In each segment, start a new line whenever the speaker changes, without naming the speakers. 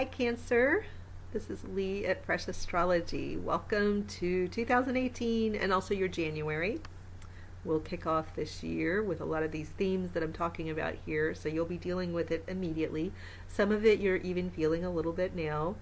Hi, Cancer. This is Lee at Fresh Astrology. Welcome to 2018 and also your January. We'll kick off this year with a lot of these themes that I'm talking about here, so you'll be dealing with it immediately. Some of it you're even feeling a little bit now.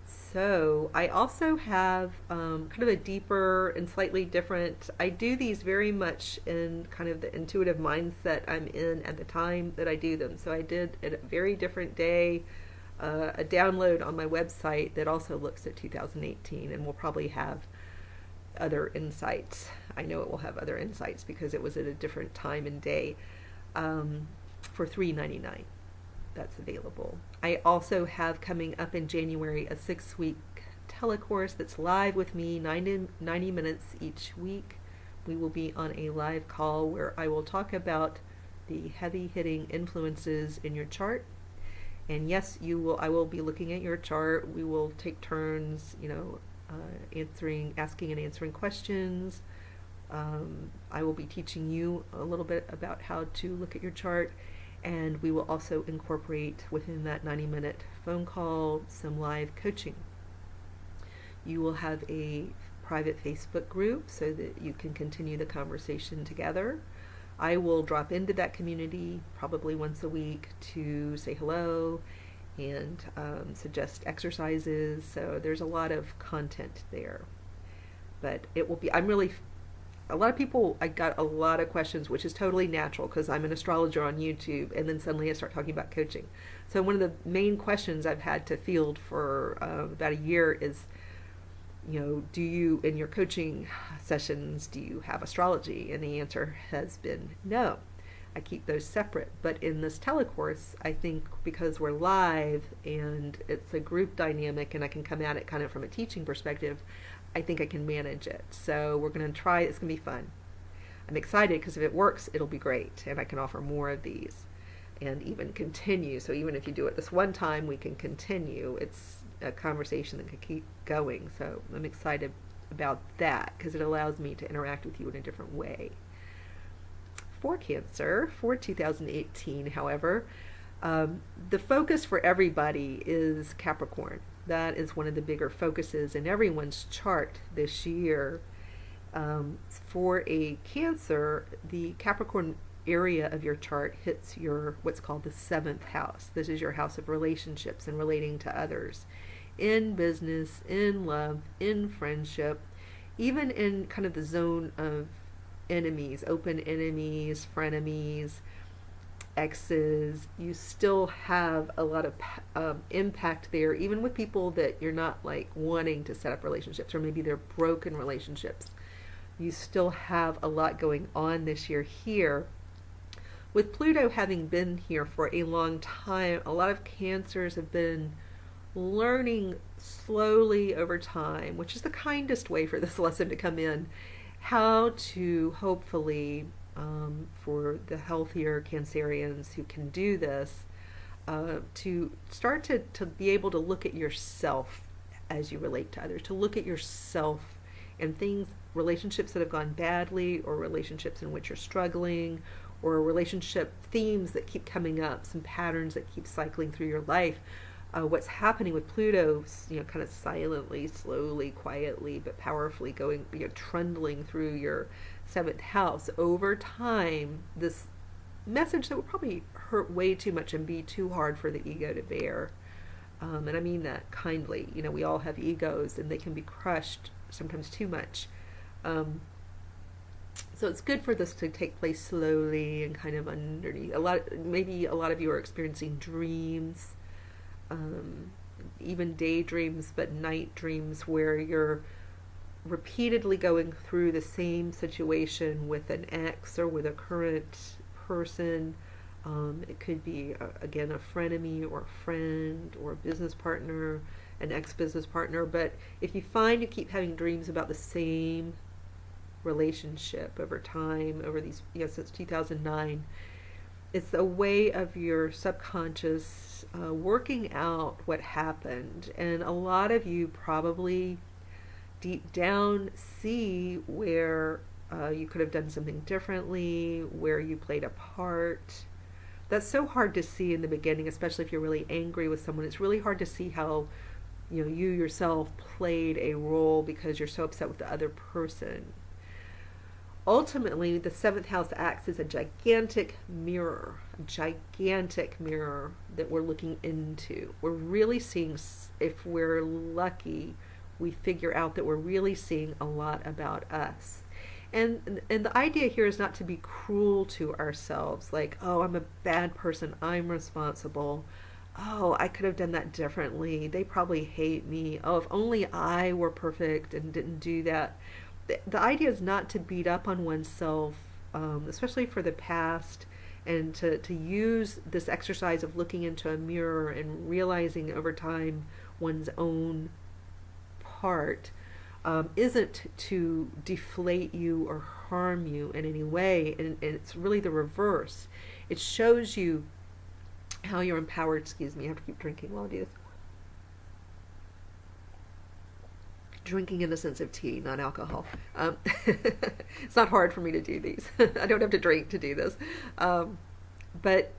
So I also have kind of a deeper and slightly different, I do these very much in kind of the intuitive mindset I'm in at the time that I do them. So I did at a very different day a download on my website that also looks at 2018 and will probably have other insights. I know it will have other insights because it was at a different time and day for $3.99. That's available. I also have coming up in January a 6-week telecourse that's live with me, 90 minutes each week. We will be on a live call where I will talk about the heavy-hitting influences in your chart. And yes, I will be looking at your chart. We will take turns, asking and answering questions. I will be teaching you a little bit about how to look at your chart. And we will also incorporate within that 90-minute phone call some live coaching. You will have a private Facebook group so that you can continue the conversation together. I will drop into that community probably once a week to say hello and suggest exercises. So there's a lot of content there. But it will be, a lot of people, I got a lot of questions, which is totally natural because I'm an astrologer on YouTube, and then suddenly I start talking about coaching. So one of the main questions I've had to field for about a year is, do you, in your coaching sessions, do you have astrology? And the answer has been no. I keep those separate. But in this telecourse, I think because we're live and it's a group dynamic and I can come at it kind of from a teaching perspective, I think I can manage it. So we're going to try. It's going to be fun. I'm excited because if it works, it'll be great. And I can offer more of these and even continue. So even if you do it this one time, we can continue. It's a conversation that can keep going. So I'm excited about that because it allows me to interact with you in a different way. For Cancer, for 2018, however, the focus for everybody is Capricorn. That is one of the bigger focuses in everyone's chart this year. For a Cancer, the Capricorn area of your chart hits your what's called the 7th house. This is your house of relationships and relating to others in business, in love, in friendship, even in kind of the zone of enemies, open enemies, frenemies, exes. You still have a lot of impact there, even with people that you're not like wanting to set up relationships, or maybe they're broken relationships. You still have a lot going on this year here. With Pluto having been here for a long time, a lot of Cancers have been learning slowly over time, which is the kindest way for this lesson to come in, how to hopefully for the healthier Cancerians who can do this, to start to be able to look at yourself as you relate to others, to look at yourself and things, relationships that have gone badly, or relationships in which you're struggling, or relationship themes that keep coming up, some patterns that keep cycling through your life. What's happening with Pluto, kind of silently, slowly, quietly, but powerfully going, trundling through your 7th house over time, this message that would probably hurt way too much and be too hard for the ego to bear. And I mean that kindly. We all have egos and they can be crushed sometimes too much. So it's good for this to take place slowly and kind of underneath. Maybe a lot of you are experiencing dreams, even daydreams, but night dreams where you're repeatedly going through the same situation with an ex or with a current person. It could be, again, a frenemy or a friend or a business partner, an ex-business partner. But if you find you keep having dreams about the same relationship over time, over these, since 2009, it's a way of your subconscious working out what happened. And a lot of you probably deep down see where you could have done something differently, where you played a part. that's so hard to see in the beginning, especially if you're really angry with someone. It's really hard to see how, you yourself played a role because you're so upset with the other person. Ultimately, the seventh house acts as a gigantic mirror that we're looking into. We're really seeing, if we're lucky, we figure out that we're really seeing a lot about us. And the idea here is not to be cruel to ourselves, like, oh, I'm a bad person, I'm responsible. Oh, I could have done that differently. They probably hate me. Oh, if only I were perfect and didn't do that. The idea is not to beat up on oneself, especially for the past, and to use this exercise of looking into a mirror and realizing over time one's own part, isn't to deflate you or harm you in any way. And it's really the reverse. It shows you how you're empowered. Excuse me, I have to keep drinking while I do this. Drinking in the sense of tea, not alcohol. It's not hard for me to do these. I don't have to drink to do this. But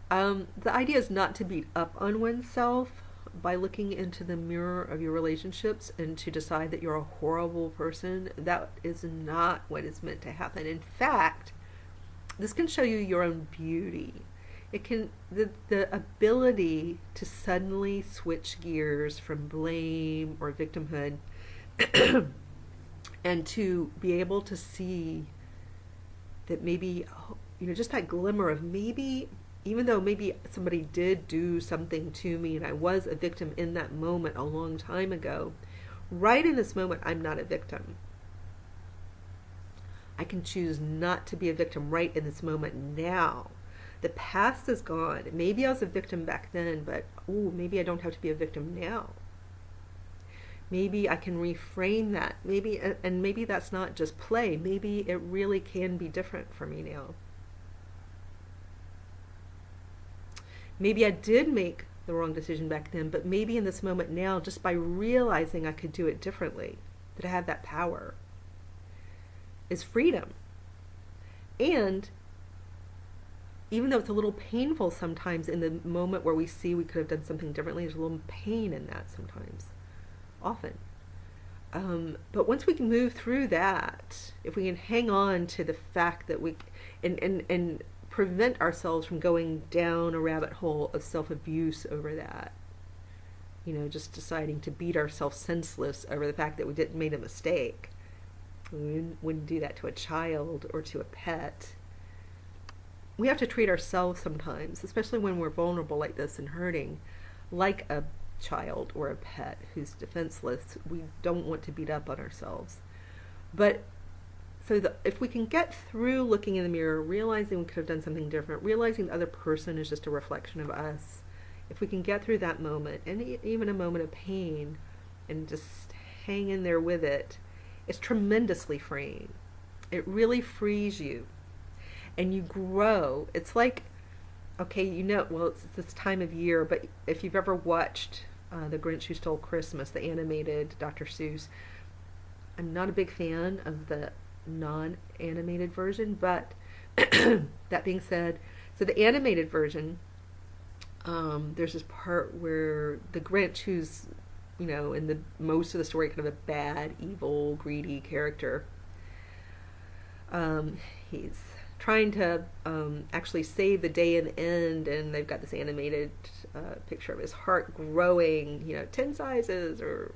the idea is not to beat up on oneself by looking into the mirror of your relationships and to decide that you're a horrible person. That is not what is meant to happen. In fact, this can show you your own beauty. It can, the ability to suddenly switch gears from blame or victimhood and to be able to see that maybe, just that glimmer of maybe, even though maybe somebody did do something to me and I was a victim in that moment a long time ago, right in this moment, I'm not a victim. I can choose not to be a victim right in this moment now. The past is gone. Maybe I was a victim back then, but maybe I don't have to be a victim now. Maybe I can reframe that. Maybe that's not just play. Maybe it really can be different for me now. Maybe I did make the wrong decision back then, but maybe in this moment now, just by realizing I could do it differently, that I have that power, is freedom. And even though it's a little painful sometimes in the moment where we see we could have done something differently, there's a little pain in that sometimes, often. But once we can move through that, if we can hang on to the fact that we, and prevent ourselves from going down a rabbit hole of self-abuse over that, just deciding to beat ourselves senseless over the fact that we made a mistake. We wouldn't do that to a child or to a pet. We have to treat ourselves sometimes, especially when we're vulnerable like this and hurting, like a child or a pet who's defenseless. We don't want to beat up on ourselves. But if we can get through looking in the mirror, realizing we could have done something different, realizing the other person is just a reflection of us, if we can get through that moment, and even a moment of pain, and just hang in there with it, it's tremendously freeing. It really frees you. And you grow. It's like, it's this time of year, but if you've ever watched The Grinch Who Stole Christmas, the animated Dr. Seuss, I'm not a big fan of the non-animated version, but that being said, so the animated version, there's this part where the Grinch, who's, in the most of the story, kind of a bad, evil, greedy character, he's trying to actually save the day in the end, and they've got this animated picture of his heart growing, 10 sizes, or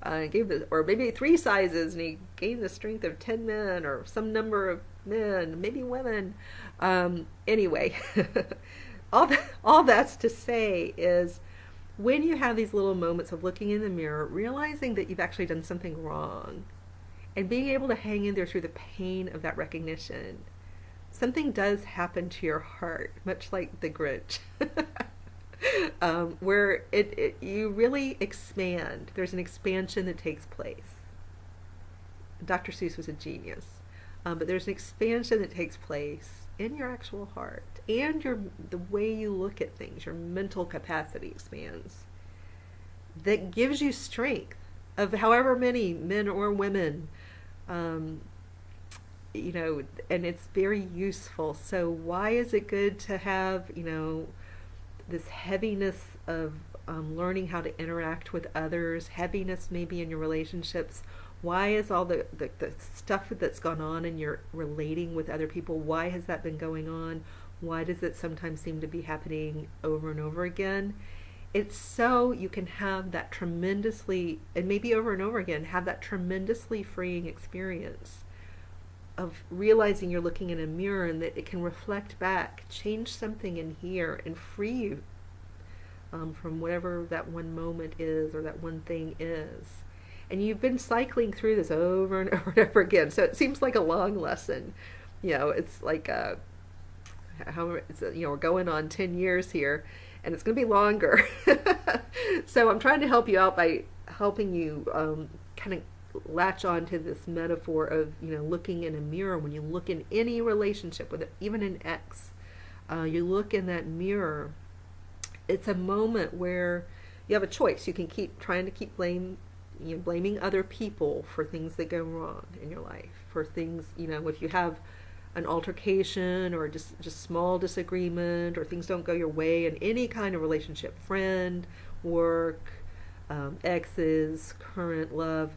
or maybe 3 sizes, and he gained the strength of 10 men, or some number of men, maybe women. Anyway, all that's to say is, when you have these little moments of looking in the mirror, realizing that you've actually done something wrong, and being able to hang in there through the pain of that recognition, something does happen to your heart, much like the Grinch, where you really expand. There's an expansion that takes place. Dr. Seuss was a genius, but there's an expansion that takes place in your actual heart, and the way you look at things. Your mental capacity expands. That gives you strength of however many men or women and it's very useful. So why is it good to have, this heaviness of learning how to interact with others, heaviness maybe in your relationships? Why is all the stuff that's gone on in your relating with other people, why has that been going on? Why does it sometimes seem to be happening over and over again? It's so you can have that tremendously, and maybe over and over again, have that tremendously freeing experience of realizing you're looking in a mirror and that it can reflect back, change something in here, and free you from whatever that one moment is or that one thing is. And you've been cycling through this over and over and over again. So it seems like a long lesson. It's like we're going on 10 years here, and it's going to be longer. So I'm trying to help you out by helping you kind of latch on to this metaphor of, looking in a mirror. When you look in any relationship, with even an ex, you look in that mirror. It's a moment where you have a choice. You can keep trying to keep blaming other people for things that go wrong in your life, for things, if you have an altercation or just small disagreement, or things don't go your way in any kind of relationship, friend, work, exes, current love,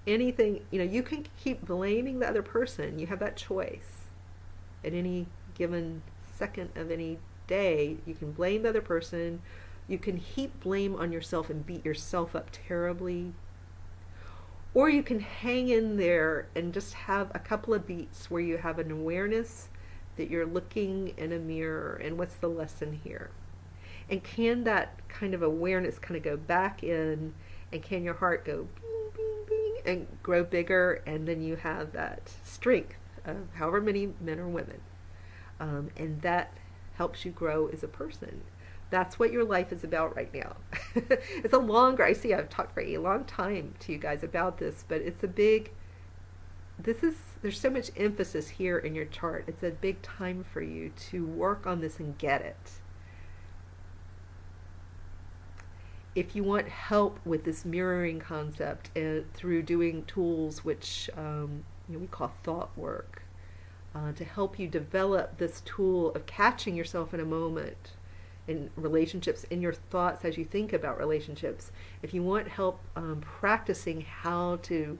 anything, you can keep blaming the other person. You have that choice. At any given second of any day, you can blame the other person. You can heap blame on yourself and beat yourself up terribly. Or you can hang in there and just have a couple of beats where you have an awareness that you're looking in a mirror, and what's the lesson here? And can that kind of awareness kind of go back in, and can your heart go bing, bing, bing, and grow bigger, and then you have that strength of however many men or women. And that helps you grow as a person. That's what your life is about right now. It's I've talked for a long time to you guys about this, but there's so much emphasis here in your chart. It's a big time for you to work on this and get it. If you want help with this mirroring concept through doing tools which we call thought work, to help you develop this tool of catching yourself in a moment, in relationships, in your thoughts as you think about relationships. If you want help practicing how to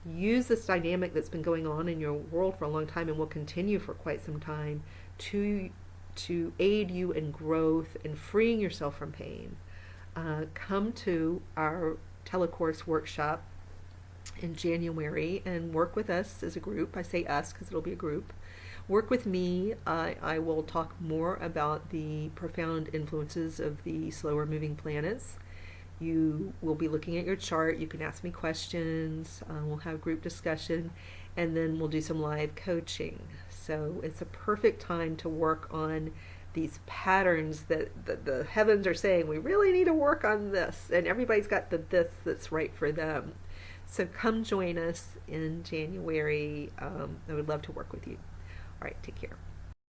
use this dynamic that's been going on in your world for a long time and will continue for quite some time to aid you in growth and freeing yourself from pain, come to our telecourse workshop in January and work with us as a group. I say us because it'll be a group. Work with me. I will talk more about the profound influences of the slower moving planets. You will be looking at your chart. You can ask me questions. We'll have group discussion, and then we'll do some live coaching. So it's a perfect time to work on these patterns that the heavens are saying, we really need to work on this, and everybody's got the this that's right for them. So come join us in January. I would love to work with you. All right, take care.